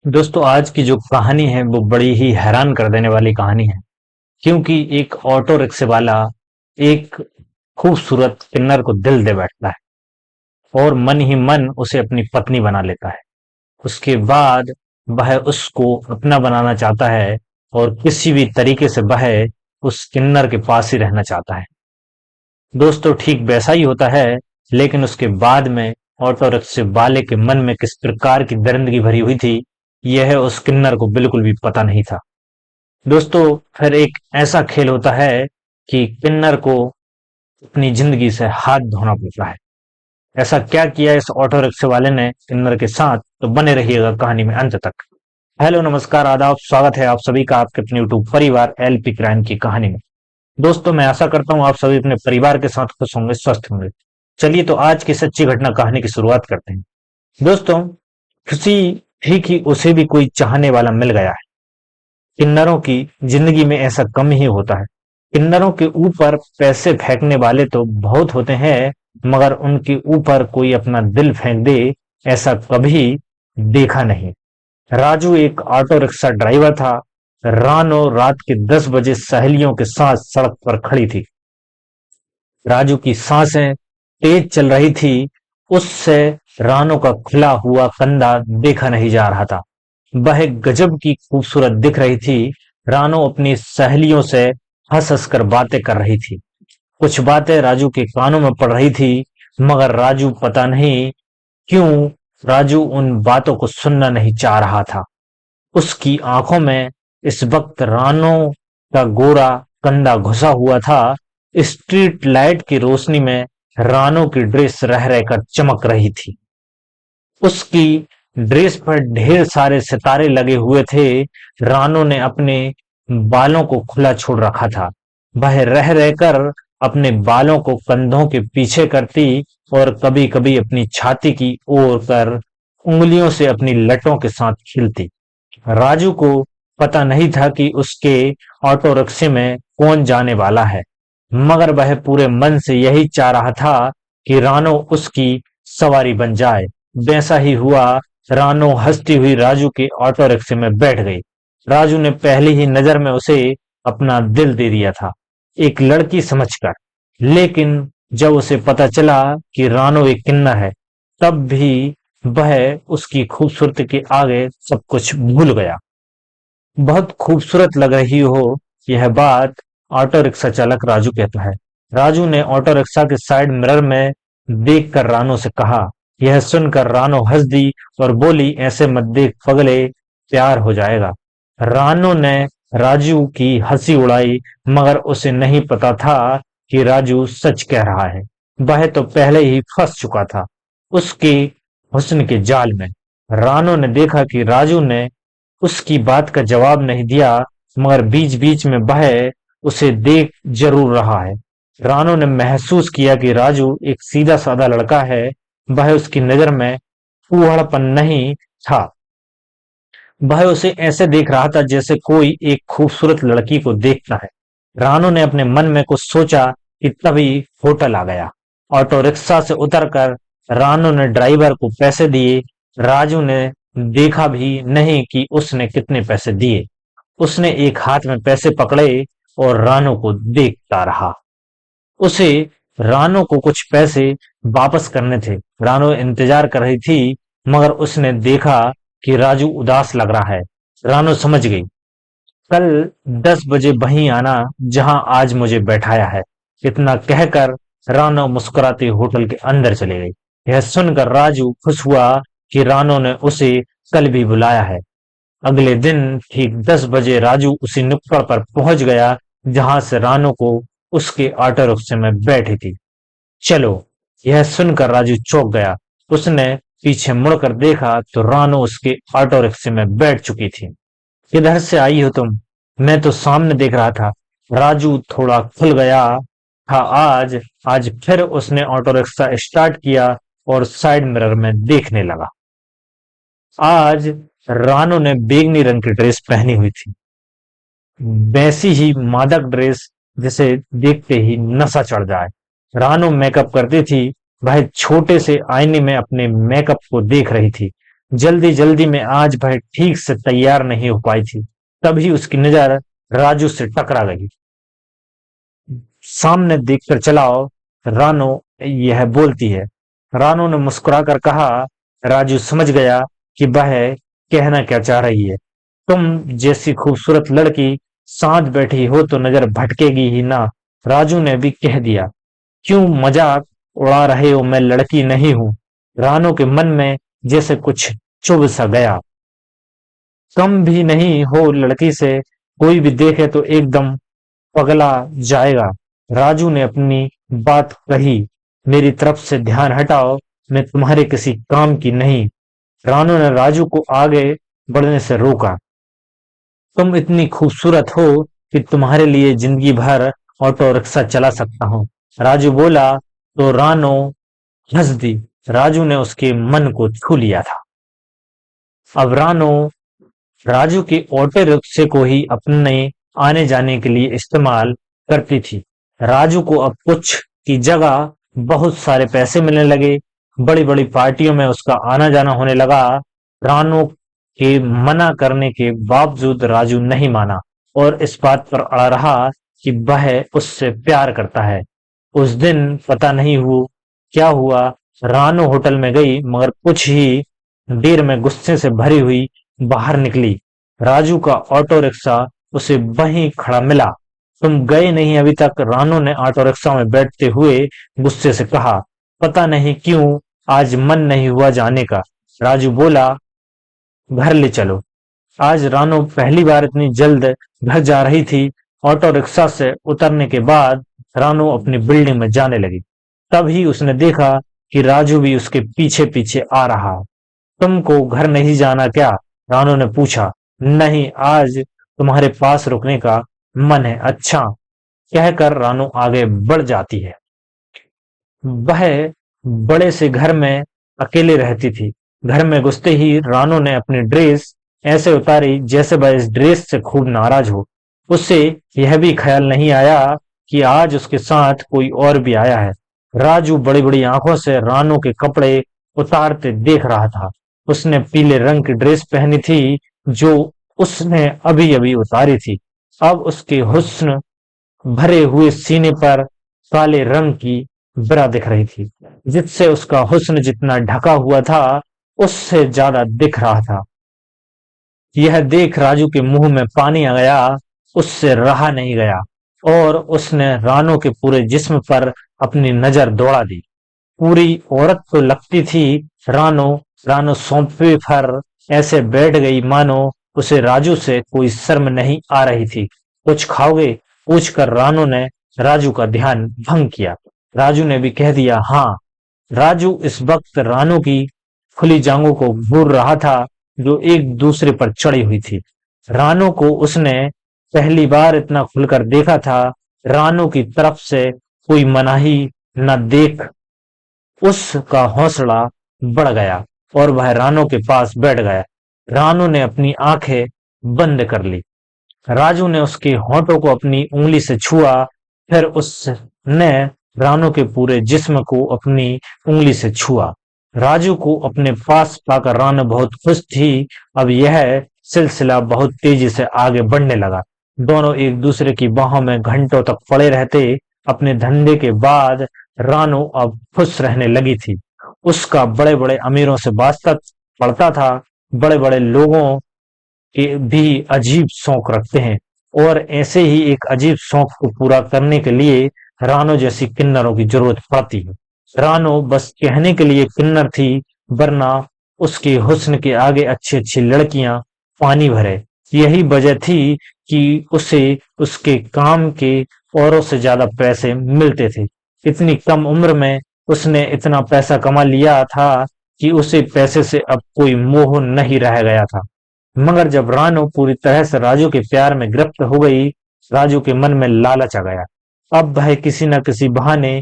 दोस्तों आज की जो कहानी है वो बड़ी ही हैरान कर देने वाली कहानी है। क्योंकि एक ऑटो रिक्शे वाला एक खूबसूरत किन्नर को दिल दे बैठता है और मन ही मन उसे अपनी पत्नी बना लेता है। उसके बाद वह उसको अपना बनाना चाहता है और किसी भी तरीके से वह उस किन्नर के पास ही रहना चाहता है। दोस्तों ठीक वैसा ही होता है, लेकिन उसके बाद में ऑटो रिक्शे वाले के मन में किस प्रकार की दरिंदगी भरी हुई थी, यह उस किन्नर को बिल्कुल भी पता नहीं था। दोस्तों फिर एक ऐसा खेल होता है कि किन्नर को अपनी जिंदगी से हाथ धोना पड़ता है। ऐसा क्या किया इस ऑटो रिक्शे वाले ने किन्नर के साथ, तो बने रहिएगा कहानी में अंत तक। हेलो नमस्कार आदाब, स्वागत है आप सभी का आपके अपने यूट्यूब परिवार एलपी क्राइम की कहानी में। दोस्तों मैं आशा करता हूँ आप सभी अपने परिवार के साथ खुश होंगे, स्वस्थ होंगे। चलिए तो आज की सच्ची घटना कहानी की शुरुआत करते हैं। दोस्तों खुशी थी कि उसे भी कोई चाहने वाला मिल गया है। किन्नरों की जिंदगी में ऐसा कम ही होता है। किन्नरों के ऊपर पैसे फेंकने वाले तो बहुत होते हैं, मगर उनके ऊपर कोई अपना दिल फेंक दे, ऐसा कभी देखा नहीं। राजू एक ऑटो रिक्शा ड्राइवर था। रानो रात के 10 बजे सहेलियों के साथ सड़क पर खड़ी थी। राजू की सांसें तेज चल रही थी। उससे रानो का खुला हुआ कंधा देखा नहीं जा रहा था। वह गजब की खूबसूरत दिख रही थी। रानो अपनी सहेलियों से हंस हंस कर बातें कर रही थी। कुछ बातें राजू के कानों में पड़ रही थी, मगर राजू पता नहीं क्यों राजू उन बातों को सुनना नहीं चाह रहा था। उसकी आंखों में इस वक्त रानो का गोरा कंधा घुसा हुआ था। स्ट्रीट लाइट की रोशनी में रानो की ड्रेस रह रहकर चमक रही थी। उसकी ड्रेस पर ढेर सारे सितारे लगे हुए थे। रानो ने अपने बालों को खुला छोड़ रखा था। वह रह रहकर अपने बालों को कंधों के पीछे करती और कभी कभी अपनी छाती की ओर कर उंगलियों से अपनी लटों के साथ खीलती। राजू को पता नहीं था कि उसके ऑटो रिक्शे में कौन जाने वाला है, मगर वह पूरे मन से यही चाह रहा था कि रानो उसकी सवारी बन जाए। वैसा ही हुआ। रानो हंसती हुई राजू के ऑटो रिक्शे में बैठ गई। राजू ने पहली ही नजर में उसे अपना दिल दे दिया था, एक लड़की समझकर। लेकिन जब उसे पता चला कि रानो एक किन्नर है, तब भी वह उसकी खूबसूरती के आगे सब कुछ भूल गया। बहुत खूबसूरत लग रही हो, यह बात ऑटो रिक्शा चालक राजू कहता है। राजू ने ऑटो रिक्शा के साइड मिरर में देखकर रानो से कहा। यह सुनकर रानो हंस दी और बोली, ऐसे मत देख पगले, प्यार हो जाएगा। रानो ने राजू की हंसी उड़ाई, मगर उसे नहीं पता था कि राजू सच कह रहा है। वह तो पहले ही फंस चुका था उसके हुस्न के जाल में। रानो ने देखा कि राजू ने उसकी बात का जवाब नहीं दिया, मगर बीच बीच में वह उसे देख जरूर रहा है। रानो ने महसूस किया कि राजू एक सीधा साधा लड़का है। वह उसकी नजर में फूहड़पन नहीं था। वह उसे ऐसे देख रहा था जैसे कोई एक खूबसूरत लड़की को देखता है। रानो ने अपने मन में कुछ सोचा कि तभी होटल आ गया। ऑटो रिक्शा से उतरकर रानो ने ड्राइवर को पैसे दिए। राजू ने देखा भी नहीं कि उसने कितने पैसे दिए। उसने एक हाथ में पैसे पकड़े और रानो को देखता रहा। उसे रानो को कुछ पैसे वापस करने थे। रानो इंतजार कर रही थी, मगर उसने देखा कि राजू उदास लग रहा है। रानो समझ गई, कल 10 बजे वहीं आना जहां आज मुझे बैठाया है। इतना कहकर रानो मुस्कुराते होटल के अंदर चले गई। यह सुनकर राजू खुश हुआ कि रानो ने उसे कल भी बुलाया है। अगले दिन ठीक 10 बजे राजू उसी नुक्कड़ पर पहुंच गया जहां से रानो को उसके ऑटो रिक्शे में बैठी थी। चलो, यह सुनकर राजू चौंक गया। उसने पीछे मुड़कर देखा तो रानो उसके ऑटो रिक्शे में बैठ चुकी थी। किधर से आई हो तुम? मैं तो सामने देख रहा था। राजू थोड़ा खुल गया था। आज आज फिर उसने ऑटो रिक्शा स्टार्ट किया और साइड मिरर में देखने लगा। आज रानो ने बैंगनी रंग की ड्रेस पहनी हुई थी, वैसी ही मादक ड्रेस जिसे देखते ही नशा चढ़ जाए। रानो मेकअप करती थी। वह छोटे से आईने में अपने मेकअप को देख रही थी। जल्दी जल्दी में आज वह ठीक से तैयार नहीं हो पाई थी। तभी उसकी नजर राजू से टकरा गई। सामने देखकर चलाओ, रानो यह बोलती है। रानो ने मुस्कुराकर कहा। राजू समझ गया कि वह कहना क्या चाह रही है। तुम जैसी खूबसूरत लड़की साथ बैठी हो तो नजर भटकेगी ही ना। राजू ने भी कह दिया। क्यों मजाक उड़ा रहे हो, मैं लड़की नहीं हूं। रानो के मन में जैसे कुछ चुभ सा गया। कम भी नहीं हो लड़की से, कोई भी देखे तो एकदम पगला जाएगा। राजू ने अपनी बात कही। मेरी तरफ से ध्यान हटाओ, मैं तुम्हारे किसी काम की नहीं। रानू ने राजू को आगे बढ़ने से रोका। तुम इतनी खूबसूरत हो कि तुम्हारे लिए जिंदगी भर ऑटो रिक्शा चला सकता हूँ। राजू बोला तो रानो हंस दी। राजू ने उसके मन को छू लिया था। अब रानो राजू के ऑटो रिक्शे को ही अपने आने जाने के लिए इस्तेमाल करती थी। राजू को अब कुछ की जगह बहुत सारे पैसे मिलने लगे। बड़ी बड़ी पार्टियों में उसका आना जाना होने लगा। रानो के मना करने के बावजूद राजू नहीं माना और इस बात पर अड़ा रहा कि वह उससे प्यार करता है। उस दिन पता नहीं क्या हुआ, रानो होटल में गई मगर कुछ ही देर में गुस्से से भरी हुई बाहर निकली। राजू का ऑटो रिक्शा उसे वहीं खड़ा मिला। तुम गए नहीं अभी तक, रानू ने ऑटो रिक्शा में बैठते हुए गुस्से से कहा। पता नहीं क्यों आज मन नहीं हुआ जाने का। राजू बोला, घर ले चलो। आज रानो पहली बार इतनी जल्द घर जा रही थी। ऑटो रिक्शा से उतरने के बाद रानो अपनी बिल्डिंग में जाने लगी। तभी उसने देखा कि राजू भी उसके पीछे पीछे आ रहा। तुमको घर नहीं जाना क्या? रानो ने पूछा। नहीं, आज तुम्हारे पास रुकने का मन है। अच्छा, कहकर रानो आगे बढ़ जाती है। वह बड़े से घर में अकेले रहती थी। घर में घुसते ही रानो ने अपनी ड्रेस ऐसे उतारी जैसे वह इस ड्रेस से खूब नाराज हो। उसे यह भी ख्याल नहीं आया कि आज उसके साथ कोई और भी आया है। राजू बड़ी बड़ी आंखों से रानो के कपड़े उतारते देख रहा था। उसने पीले रंग की ड्रेस पहनी थी जो उसने अभी अभी उतारी थी। अब उसके हुस्न भरे हुए सीने पर काले रंग की ब्रा दिख रही थी, जिससे उसका हुस्न जितना ढका हुआ था उससे ज्यादा दिख रहा था। यह देख राजू के मुंह में पानी आ गया। उससे रहा नहीं गया और उसने रानो के पूरे जिस्म पर अपनी नजर दौड़ा दी। पूरी औरत तो लगती थी रानो। रानो सोफे पर ऐसे बैठ गई मानो उसे राजू से कोई शर्म नहीं आ रही थी। कुछ खाओगे? पूछकर रानो ने राजू का ध्यान भंग किया। राजू ने भी कह दिया हाँ। राजू इस वक्त रानो की खुली जांघों को घूर रहा था जो एक दूसरे पर चढ़ी हुई थी। रानो को उसने पहली बार इतना खुलकर देखा था। रानो की तरफ से कोई मनाही न देख उसका हौसला बढ़ गया और वह रानो के पास बैठ गया। रानो ने अपनी आंखें बंद कर ली। राजू ने उसके होठों को अपनी उंगली से छुआ। फिर उसने रानो के पूरे जिस्म को अपनी उंगली से छुआ। राजू को अपने पास पाकर रानो बहुत खुश थी। अब यह सिलसिला बहुत तेजी से आगे बढ़ने लगा। दोनों एक दूसरे की बाहों में घंटों तक पड़े रहते। अपने धंधे के बाद रानो अब खुश रहने लगी थी। उसका बड़े बड़े अमीरों से वास्ता पड़ता था। बड़े बड़े लोगों के भी अजीब शौक रखते हैं और ऐसे ही एक अजीब शौक को पूरा करने के लिए रानो जैसी किन्नरों की जरूरत पड़ती है। रानो बस कहने के लिए किन्नर थी, वरना उसके हुस्न के आगे अच्छी अच्छी लड़कियां पानी भरे। यही वजह थी कि उसे उसके काम के औरों से ज्यादा पैसे मिलते थे। इतनी कम उम्र में उसने इतना पैसा कमा लिया था कि उसे पैसे से अब कोई मोह नहीं रह गया था। मगर जब रानो पूरी तरह से राजू के प्यार में गिरफ्त हो गई, राजू के मन में लालच आ गया। अब वह किसी न किसी बहाने,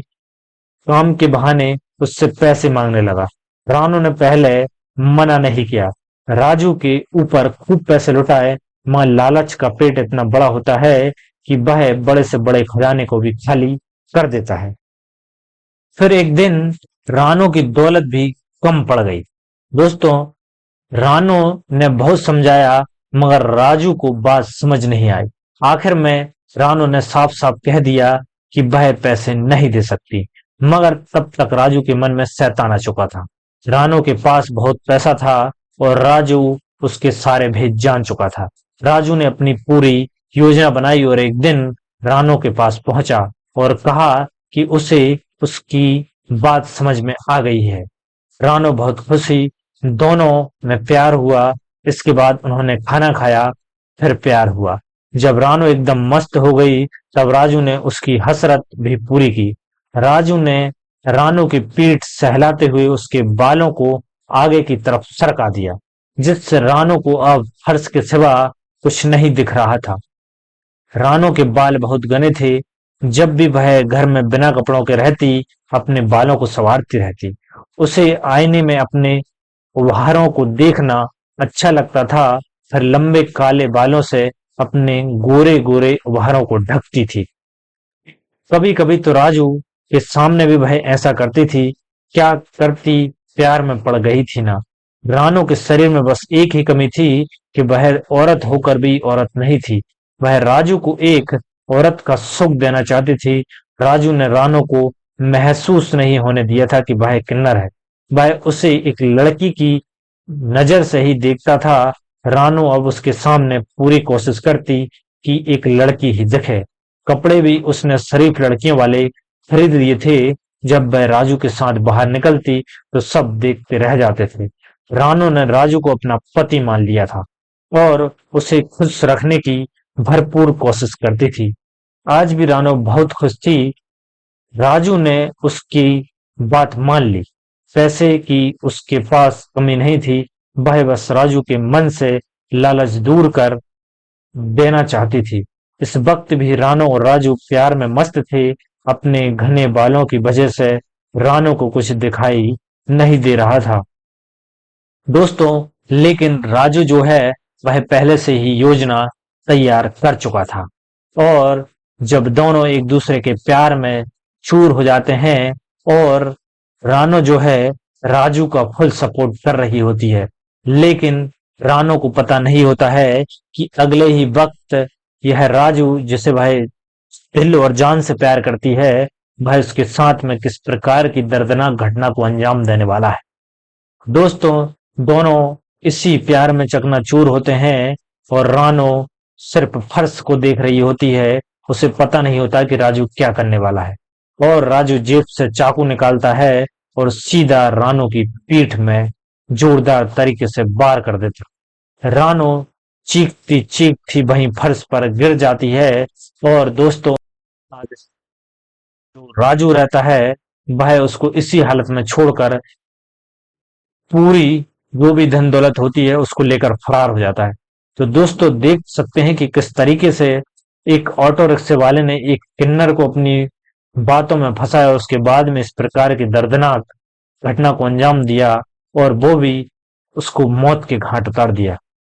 काम के बहाने उससे पैसे मांगने लगा। रानो ने पहले मना नहीं किया। राजू के ऊपर खूब पैसे लुटाए, मगर लालच का पेट इतना बड़ा होता है कि वह बड़े से बड़े खजाने को भी खाली कर देता है। फिर एक दिन रानो की दौलत भी कम पड़ गई। दोस्तों, रानो ने बहुत समझाया मगर राजू को बात समझ नहीं आई। आखिर में रानो ने साफ साफ कह दिया कि वह पैसे नहीं दे सकती। मगर तब तक राजू के मन में शैतान आ चुका था। रानो के पास बहुत पैसा था और राजू उसके सारे भेद जान चुका था। राजू ने अपनी पूरी योजना बनाई और एक दिन रानो के पास पहुंचा और कहा कि उसे उसकी बात समझ में आ गई है। रानो बहुत खुश हुई। दोनों में प्यार हुआ। इसके बाद उन्होंने खाना खाया, फिर प्यार हुआ। जब रानो एकदम मस्त हो गई तब राजू ने उसकी हसरत भी पूरी की। राजू ने रानो की पीठ सहलाते हुए उसके बालों को आगे की तरफ सरका दिया, जिससे रानो को अब फर्श के सिवा कुछ नहीं दिख रहा था। रानो के बाल बहुत घने थे। जब भी वह घर में बिना कपड़ों के रहती, अपने बालों को संवारती रहती। उसे आईने में अपने उपहारों को देखना अच्छा लगता था। फिर लंबे काले बालों से अपने गोरे गोरे उपहारों को ढकती थी। कभी कभी तो राजू के सामने भी वह ऐसा करती थी। क्या करती, प्यार में पड़ गई थी ना। रानो के शरीर में बस एक ही कमी थी कि वह औरत होकर भी औरत नहीं थी। वह राजू को एक औरत का सुख देना चाहती थी। राजू ने रानो को महसूस नहीं होने दिया था कि वह किन्नर है। वह उसे एक लड़की की नजर से ही देखता था। रानो अब उसके सामने पूरी कोशिश करती कि एक लड़की ही दिखे। कपड़े भी उसने शरीफ लड़कियों वाले खरीद लिए थे। जब वह राजू के साथ बाहर निकलती तो सब देखते रह जाते थे। रानो ने राजू को अपना पति मान लिया था और उसे खुश रखने की भरपूर कोशिश करती थी। आज भी रानो बहुत खुश थी। राजू ने उसकी बात मान ली। पैसे की उसके पास कमी नहीं थी। वह बस राजू के मन से लालच दूर कर देना चाहती थी। इस वक्त भी रानो और राजू प्यार में मस्त थे। अपने घने बालों की वजह से रानो को कुछ दिखाई नहीं दे रहा था दोस्तों। लेकिन राजू जो है वह पहले से ही योजना तैयार कर चुका था। और जब दोनों एक दूसरे के प्यार में चूर हो जाते हैं और रानो जो है राजू का फुल सपोर्ट कर रही होती है, लेकिन रानो को पता नहीं होता है कि अगले ही वक्त यह राजू जिसे वह दिल और जान से प्यार करती है, वह उसके साथ में किस प्रकार की दर्दनाक घटना को अंजाम देने वाला है। दोस्तों, दोनों इसी प्यार में चकनाचूर होते हैं और रानो सिर्फ फर्श को देख रही होती है। उसे पता नहीं होता कि राजू क्या करने वाला है। और राजू जेब से चाकू निकालता है और सीधा रानो की पीठ में जोरदार तरीके से वार कर देता है। रानो चीखती चीखती वहीं फर्श पर गिर जाती है। और दोस्तों, आज जो राजू रहता है वह उसको इसी हालत में छोड़कर पूरी जो भी धन दौलत होती है उसको लेकर फरार हो जाता है। तो दोस्तों, देख सकते हैं कि किस तरीके से एक ऑटो रिक्शे वाले ने एक किन्नर को अपनी बातों में फंसाया, उसके बाद में इस प्रकार की दर्दनाक घटना को अंजाम दिया और वो भी उसको मौत के घाट उतार दिया।